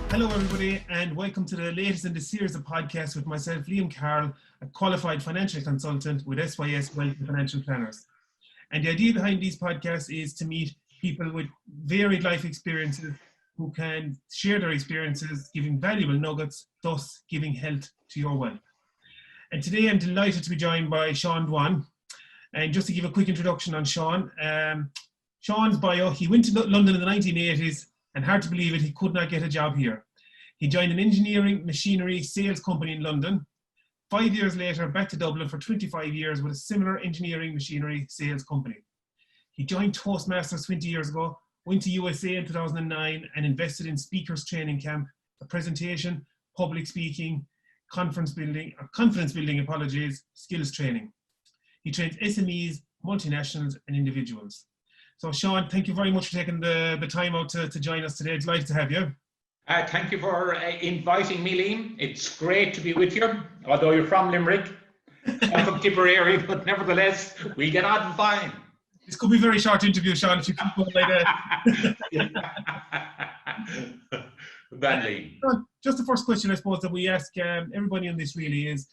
Hello everybody and welcome to the latest in the series of podcasts with myself, Liam Carroll, a qualified financial consultant with SYS Wealth and Financial Planners. And the idea behind these podcasts is to meet people with varied life experiences who can share their experiences, giving valuable nuggets, thus giving health to your wealth. And today I'm delighted to be joined by Sean Dwan. And just to give a quick introduction on Sean, Sean's bio, he went to London in the 1980s, and hard to believe it, he could not get a job here. He joined an engineering machinery sales company in London. 5 years later, back to Dublin for 25 years with a similar engineering machinery sales company. He joined Toastmasters 20 years ago, went to USA in 2009 and invested in speakers training camp, a presentation, public speaking, confidence building, skills training. He trains SMEs, multinationals and individuals. So Sean, thank you very much for taking the time out to join us today. Delighted to have you. Thank you for inviting me, Liam. It's great to be with you, although you're from Limerick. I'm from Tipperary, but nevertheless, we'll get on fine. This could be a very short interview, Sean, if you keep going like that. Just the first question, I suppose, that we ask everybody on this really is,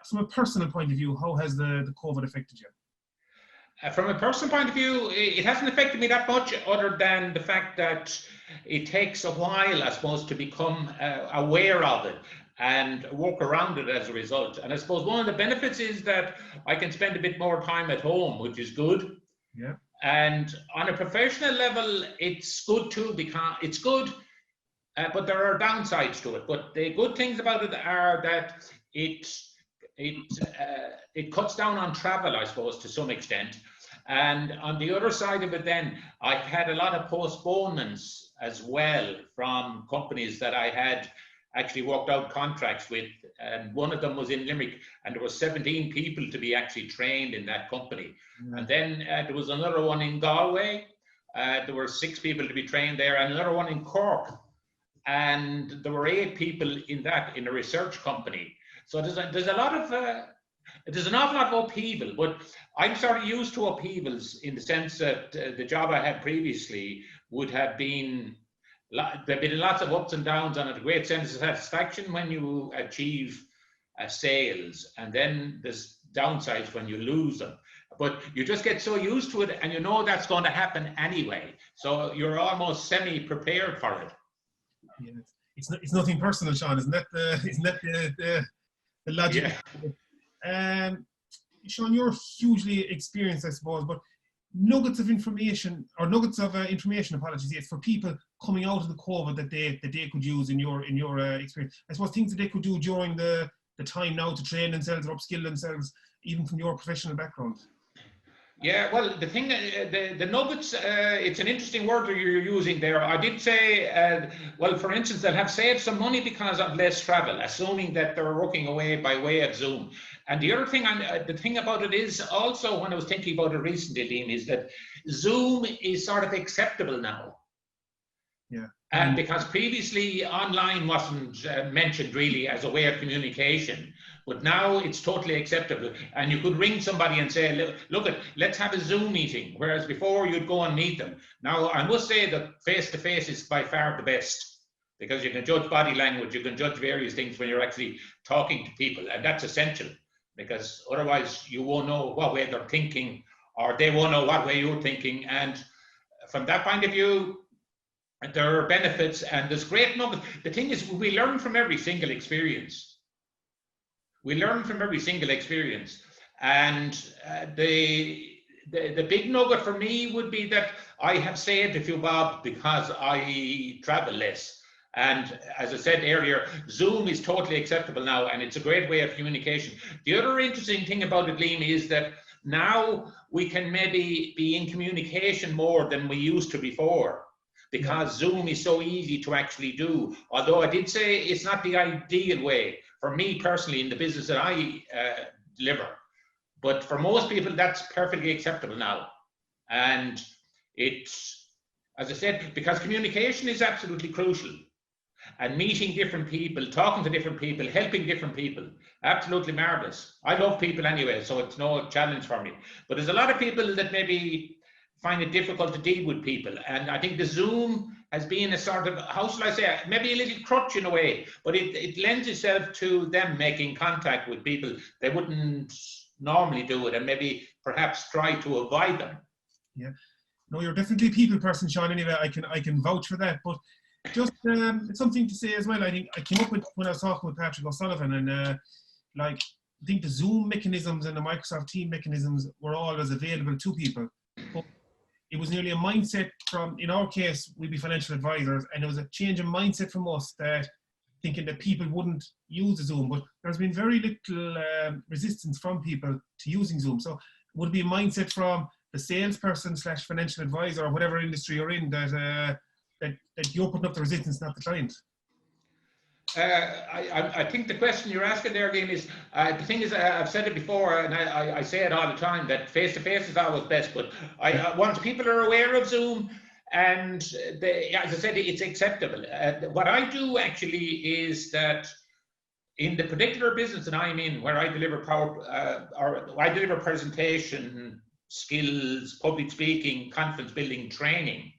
from a personal point of view, how has the COVID affected you? From a personal point of view, it hasn't affected me that much, other than the fact that it takes a while, I suppose, to become aware of it and work around it as a result. And I suppose one of the benefits is that I can spend a bit more time at home, which is good. Yeah. And on a professional level, it's good too, because it's good, but there are downsides to it. But the good things about it are that it cuts down on travel, I suppose, to some extent. And on the other side of it then, I had a lot of postponements as well from companies that I had actually worked out contracts with. And one of them was in Limerick, and there were 17 people to be actually trained in that company. And then there was another one in Galway. There were 6 people to be trained there, and another one in Cork. And there were 8 people in a research company. So there's an awful lot of upheaval, but I'm sort of used to upheavals in the sense that the job I had previously would have been, there've been lots of ups and downs, and a great sense of satisfaction when you achieve sales, and then there's downsides when you lose them. But you just get so used to it, and you know that's going to happen anyway. So you're almost semi-prepared for it. Yeah, it's nothing personal, Sean. Isn't that the logic? Yeah. Sean, you're hugely experienced, I suppose, but nuggets of information, yes, for people coming out of the COVID that they could use in your experience. I suppose things that they could do during the time now to train themselves or upskill themselves, even from your professional background. Yeah, well, the thing, the nuggets, it's an interesting word that you're using there. I did say, well, for instance, they'll have saved some money because of less travel, assuming that they're working away by way of Zoom. And the other thing, the thing about it is also, when I was thinking about it recently, Liam, is that Zoom is sort of acceptable now. Yeah. And because previously online wasn't mentioned really as a way of communication, but now it's totally acceptable. And you could ring somebody and say, look, let's have a Zoom meeting. Whereas before you'd go and meet them. Now, I must say that face-to-face is by far the best, because you can judge body language, you can judge various things when you're actually talking to people. And that's essential, because otherwise you won't know what way they're thinking, or they won't know what way you're thinking. And from that point of view, there are benefits, and there's great numbers. The thing is, we learn from every single experience. And the big nugget for me would be that I have saved a few bob because I travel less. And as I said earlier, Zoom is totally acceptable now, and it's a great way of communication. The other interesting thing about it, Liam, is that now we can maybe be in communication more than we used to before, because Zoom is so easy to actually do. Although I did say it's not the ideal way for me personally in the business that I deliver. But for most people, that's perfectly acceptable now. And it's, as I said, because communication is absolutely crucial. And meeting different people, talking to different people, helping different people, absolutely marvelous. I love people anyway, so it's no challenge for me. But there's a lot of people that maybe find it difficult to deal with people. And I think the Zoom has been a sort of, how shall I say, maybe a little crutch in a way, but it lends itself to them making contact with people they wouldn't normally do it, and maybe perhaps try to avoid them. Yeah. No, you're definitely a people person, Sean. Anyway, I can vouch for that. But just something to say as well. I think I came up with when I was talking with Patrick O'Sullivan, and like I think the Zoom mechanisms and the Microsoft Team mechanisms were always available to people. But it was nearly a mindset from, in our case, we'd be financial advisors, and it was a change in mindset from us that thinking that people wouldn't use the Zoom. But there's been very little resistance from people to using Zoom. So would it be a mindset from the salesperson / financial advisor or whatever industry you're in that you're putting up the resistance, not the client? I think the question you're asking there, Liam, is the thing is, I've said it before, and I say it all the time, that face-to-face is always best, but once people are aware of Zoom, and as I said, it's acceptable. What I do actually is that in the particular business that I'm in, where I deliver I deliver presentation skills, public speaking, confidence building training,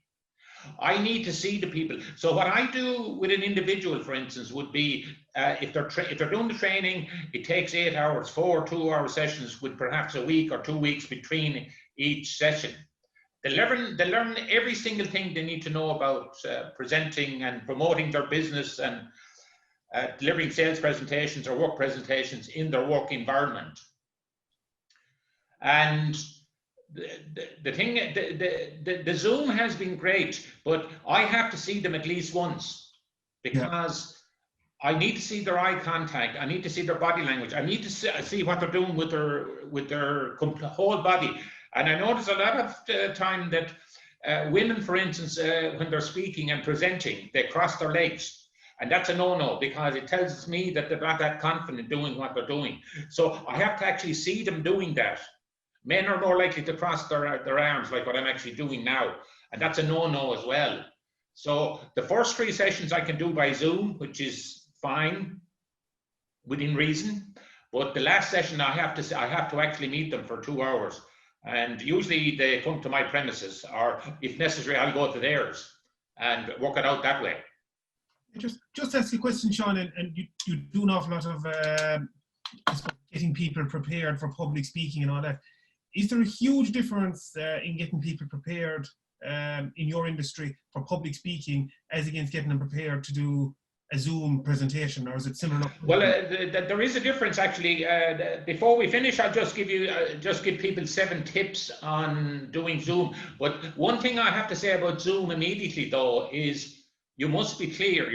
I need to see the people. So what I do with an individual, for instance, would be if they're doing the training, it takes 8 hours, 4 2-hour sessions with perhaps a week or 2 weeks between each session. They learn every single thing they need to know about presenting and promoting their business and delivering sales presentations or work presentations in their work environment. And the Zoom has been great, but I have to see them at least once, because I need to see their eye contact. I need to see their body language. I need to see what they're doing with their whole body. And I notice a lot of time that women, for instance, when they're speaking and presenting, they cross their legs. And that's a no-no, because it tells me that they're not that confident doing what they're doing. So I have to actually see them doing that. Men are more likely to cross their arms like what I'm actually doing now. And that's a no-no as well. So the first 3 sessions I can do by Zoom, which is fine, within reason. But the last session I have to actually meet them for 2 hours. And usually they come to my premises, or if necessary, I'll go to theirs and work it out that way. Just ask a question, Sean, and you do an awful lot of getting people prepared for public speaking and all that. Is there a huge difference in getting people prepared in your industry for public speaking as against getting them prepared to do a Zoom presentation, or is it similar enough? Well, there is a difference actually. Before we finish, I'll just give people 7 tips on doing Zoom. But one thing I have to say about Zoom immediately, though, is you must be clear.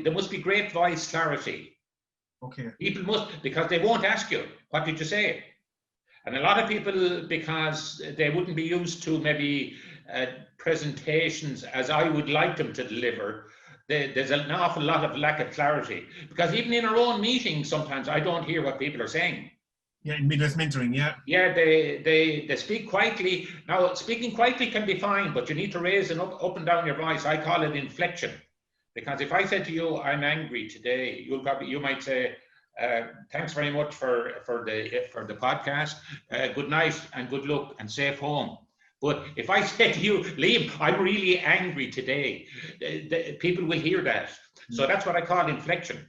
There must be great voice clarity. Okay. People must, because they won't ask you, what did you say? And a lot of people, because they wouldn't be used to maybe presentations as I would like them to deliver, there's an awful lot of lack of clarity. Because even in our own meetings, sometimes I don't hear what people are saying. Yeah, in Midwest Mentoring, yeah. Yeah, they speak quietly. Now, speaking quietly can be fine, but you need to raise and up and down your voice. I call it inflection. Because if I said to you, I'm angry today, you might say, thanks very much for the podcast. Good night and good luck and safe home. But if I say to you, Liam, I'm really angry today, people will hear that. So that's what I call inflection.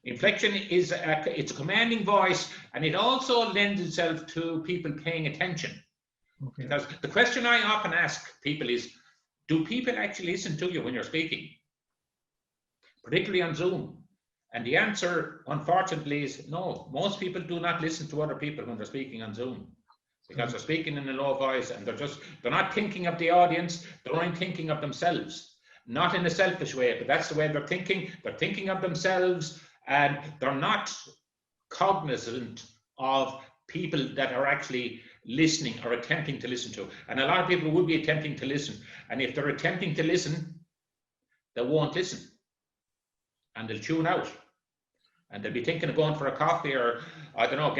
Inflection is it's a commanding voice, and it also lends itself to people paying attention. Okay. Because the question I often ask people is, do people actually listen to you when you're speaking? Particularly on Zoom. And the answer, unfortunately, is no. Most people do not listen to other people when they're speaking on Zoom, because they're speaking in a low voice, and they're not thinking of the audience, they're only thinking of themselves. Not in a selfish way, but that's the way they're thinking. They're thinking of themselves, and they're not cognizant of people that are actually listening or attempting to listen to. And a lot of people will be attempting to listen. And if they're attempting to listen, they won't listen. And they'll tune out. And they'll be thinking of going for a coffee, or, I don't know,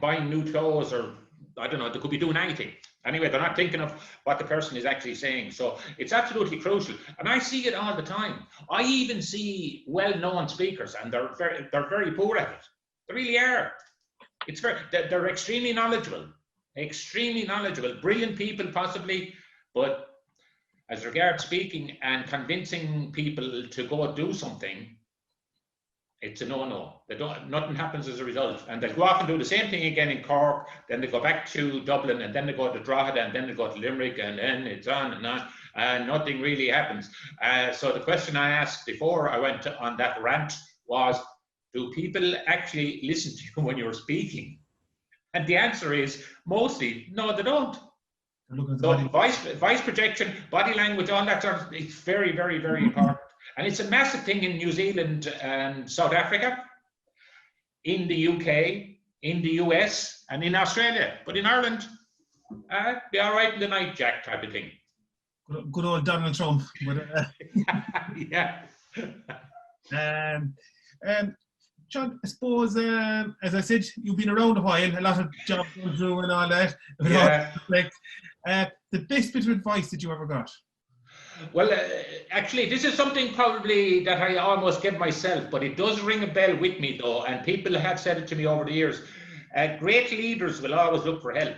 buying new clothes, or, I don't know, they could be doing anything. Anyway, they're not thinking of what the person is actually saying. So it's absolutely crucial. And I see it all the time. I even see well-known speakers, and they're very poor at it. They really are. They're extremely knowledgeable, extremely knowledgeable, brilliant people possibly, but as regards speaking and convincing people to go do something, it's a no-no. Nothing happens as a result. And they'll go off and do the same thing again in Cork, then they go back to Dublin, and then they go to Drogheda, and then they go to Limerick, and then it's on and on, and nothing really happens. So the question I asked before I went on that rant was, do people actually listen to you when you're speaking? And the answer is mostly, no, they don't. So voice projection, body language, all that sort of, it's very, very, very important. And it's a massive thing in New Zealand and South Africa, in the UK, in the US, and in Australia. But in Ireland, be all right in the night, Jack, type of thing. Good old Donald Trump. But, yeah. John, I suppose, as I said, you've been around a while, a lot of jobs going through and all that. Yeah. The best bit of advice that you ever got? Well, actually, this is something probably that I almost give myself, but it does ring a bell with me though, and people have said it to me over the years. Great leaders will always look for help.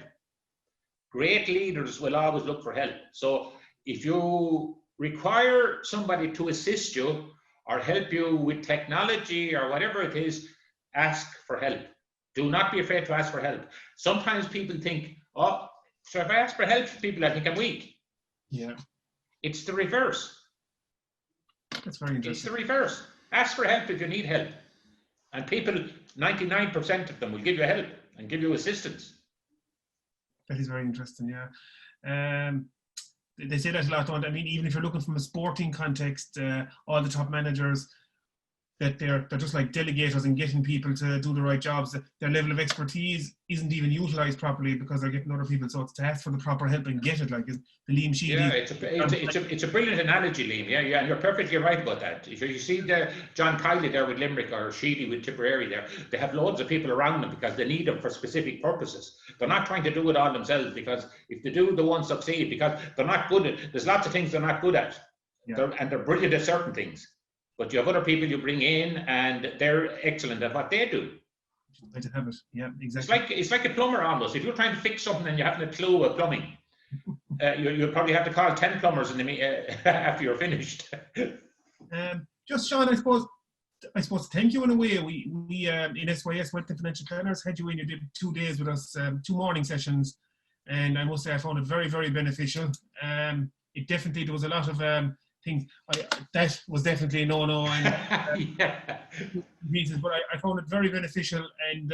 Great leaders will always look for help. So if you require somebody to assist you or help you with technology or whatever it is, ask for help. Do not be afraid to ask for help. Sometimes people think, oh, so if I ask for help from people, I think I'm weak. Yeah. It's the reverse. That's very interesting. It's the reverse. Ask for help if you need help. And people, 99% of them will give you help and give you assistance. That is very interesting, yeah. They say that a lot, don't they? I mean, even if you're looking from a sporting context, all the top managers, that they're just like delegators and getting people to do the right jobs. Their level of expertise isn't even utilised properly because they're getting other people. So it's to ask for the proper help and get it, like the Liam Sheedy. Yeah, it's a brilliant analogy, Liam. Yeah, and you're perfectly right about that. If you see the John Kiley there with Limerick or Sheedy with Tipperary there, they have loads of people around them because they need them for specific purposes. They're not trying to do it all themselves, because if they do, they won't succeed, because they're not good at. There's lots of things they're not good at, and they're brilliant at certain things. But you have other people you bring in, and they're excellent at what they do. To have it. Yeah, exactly. It's like a plumber almost. If you're trying to fix something and you haven't a clue of plumbing, you'll probably have to call 10 plumbers after you're finished. Just Sean, I suppose thank you in a way. We in SYS Wealth and Financial Planners had you in. You did 2 days with us, 2 morning sessions, and I must say I found it very, very beneficial. It definitely, there was a lot of things that was definitely a no-no, and pieces, but I found it very beneficial, and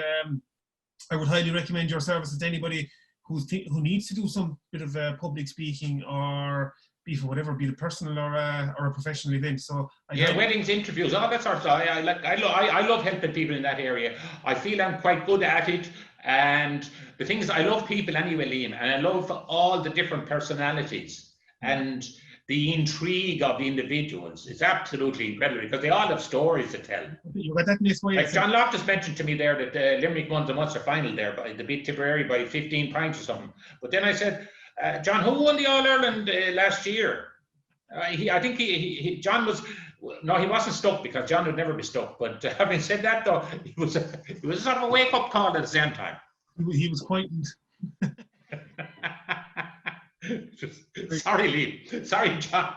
I would highly recommend your services to anybody who needs to do some bit of public speaking, or be for whatever, be it personal or a professional event. So weddings, interviews, all that sort of stuff. I love helping people in that area. I feel I'm quite good at it. And the thing is, I love people anyway, Liam, and I love all the different personalities and the intrigue of the individuals. It's absolutely incredible because they all have stories to tell. You got that in this way. Like John Loftus mentioned to me there that Limerick won the Munster final there, they beat Tipperary by 15 points or something. But then I said, John, who won the All-Ireland last year? John was, no, he wasn't stuck, because John would never be stuck. But having said that, though, it was sort of a wake-up call at the same time. He was quietened. Sorry, Lee. Sorry, John.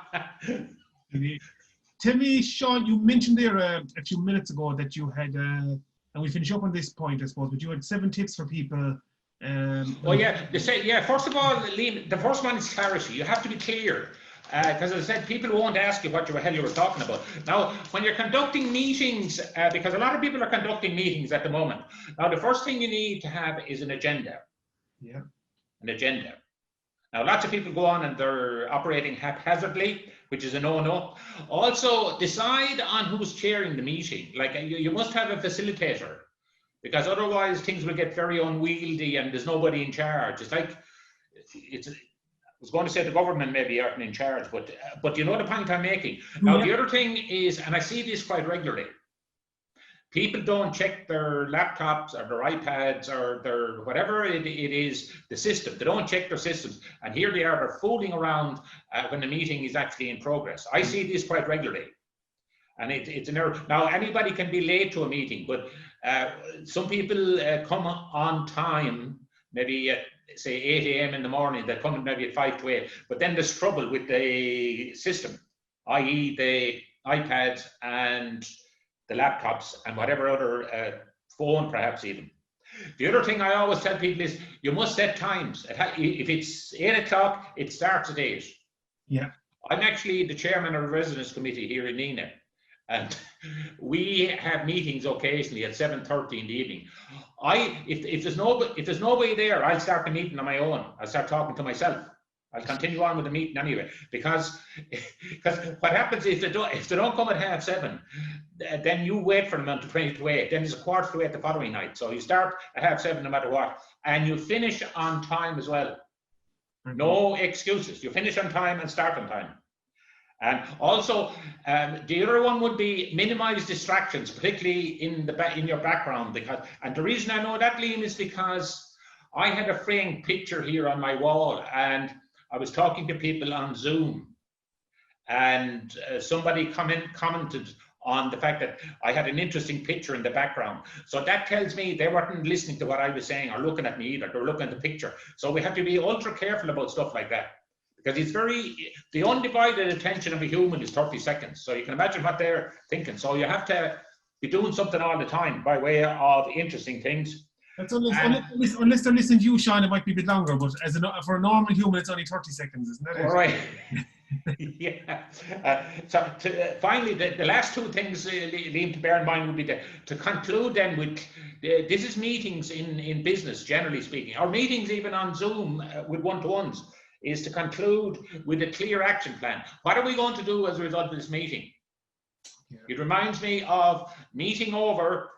Tell me, Sean, you mentioned there a few minutes ago that you had, and we finish up on this point, I suppose, but you had 7 tips for people. First of all, Liam, the first one is clarity. You have to be clear. Because as I said, people won't ask you what the hell you were talking about. Now, when you're conducting meetings, because a lot of people are conducting meetings at the moment. Now, the first thing you need to have is an agenda. Yeah. An agenda. Now, lots of people go on and they're operating haphazardly, which is a no-no. Also, decide on who's chairing the meeting. Like, you must have a facilitator, because otherwise things will get very unwieldy and there's nobody in charge. It's like, I was going to say the government maybe aren't in charge, but you know the point I'm making. Now, the other thing is, and I see this quite regularly, people don't check their laptops or their iPads or their whatever it is, the system. They don't check their systems. And here they are, they're fooling around when the meeting is actually in progress. I see this quite regularly. And it's an error. Now, anybody can be late to a meeting, but some people come on time, maybe say 8 a.m. in the morning. They'll come in maybe at 5 to 8. But then there's trouble with the system, i.e. the iPads and the laptops and whatever other phone perhaps even. The other thing I always tell people is you must set times. If it's 8 o'clock, it starts at 8. Yeah. I'm actually the chairman of the residence committee here in Nina, and we have meetings occasionally at 7:30 in the evening. If there's nobody there, I'll start the meeting on my own. I'll start talking to myself. I'll continue on with the meeting anyway, because what happens if they don't come at 7:30, then you wait for them until 20 to 8. Then there's a quarter to 8 the following night. So you start at 7:30 no matter what, and you finish on time as well. No excuses. You finish on time and start on time. And also, the other one would be minimize distractions, particularly in your background. And the reason I know that, Liam, is because I had a framed picture here on my wall, and I was talking to people on Zoom, and somebody commented on the fact that I had an interesting picture in the background. So that tells me they weren't listening to what I was saying or looking at me either. They were looking at the picture. So we have to be ultra careful about stuff like that, because the undivided attention of a human is 30 seconds. So you can imagine what they're thinking. So you have to be doing something all the time by way of interesting things. That's unless they're listening to you, Sean, it might be a bit longer, but for a normal human, it's only 30 seconds, isn't that it? All right. Yeah. Finally, the last two things, Liam, to bear in mind would be to conclude then with, this is meetings in business, generally speaking, or meetings even on Zoom with one-to-ones, is to conclude with a clear action plan. What are we going to do as a result of this meeting? Yeah. It reminds me of meeting over,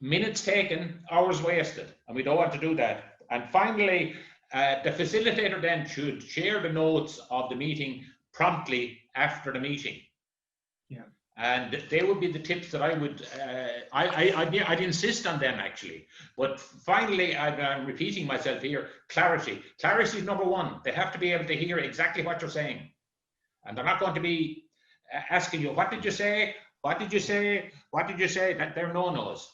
minutes taken, hours wasted, and we don't want to do that. And finally, the facilitator then should share the notes of the meeting promptly after the meeting. Yeah. And they would be the tips that I would, I'd insist on them actually. But finally, I'm repeating myself here, clarity. Clarity is number one. They have to be able to hear exactly what you're saying. And they're not going to be asking you, what did you say? What did you say? What did you say? That they're no-nos.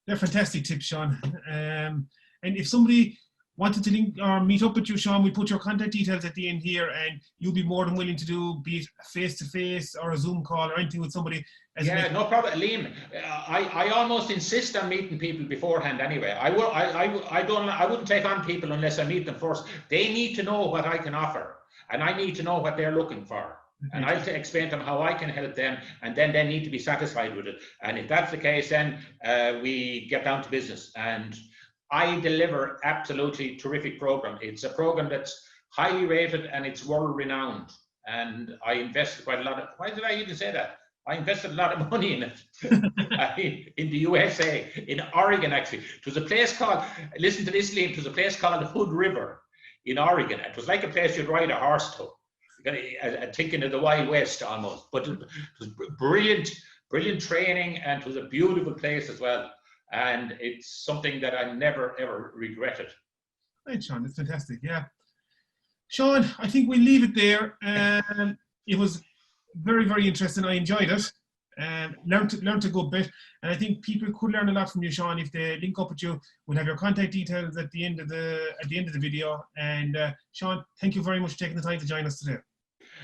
They're fantastic tips, Sean. And if somebody wanted to link or meet up with you, Sean, we put your contact details at the end here, and you'll be more than willing to do, be it face-to-face or a Zoom call or anything with somebody. Yeah, no problem, Liam. I almost insist on meeting people beforehand anyway. I wouldn't take on people unless I meet them first. They need to know what I can offer, and I need to know what they're looking for. And I'll explain to them how I can help them, and then they need to be satisfied with it. And if that's the case, then we get down to business. And I deliver absolutely terrific program. It's a program that's highly rated and it's world renowned. And I invested quite a lot of, why did I even say that? I invested a lot of money in it. In the USA, in Oregon actually. It was a place called, listen to this, Liam, it was a place called Hood River in Oregon. It was like a place you'd ride a horse to. Thinking of the Wild West almost, but it was brilliant training, and it was a beautiful place as well. And it's something that I never ever regretted. Right, Sean, that's fantastic. Yeah, Sean, I think we'll leave it there. It was very, very interesting. I enjoyed it. Learned a good bit, and I think people could learn a lot from you, Sean, if they link up with you. We'll have your contact details at the end of the video. And Sean, thank you very much for taking the time to join us today.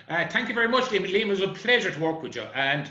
Thank you very much, Liam. Liam, it was a pleasure to work with you, and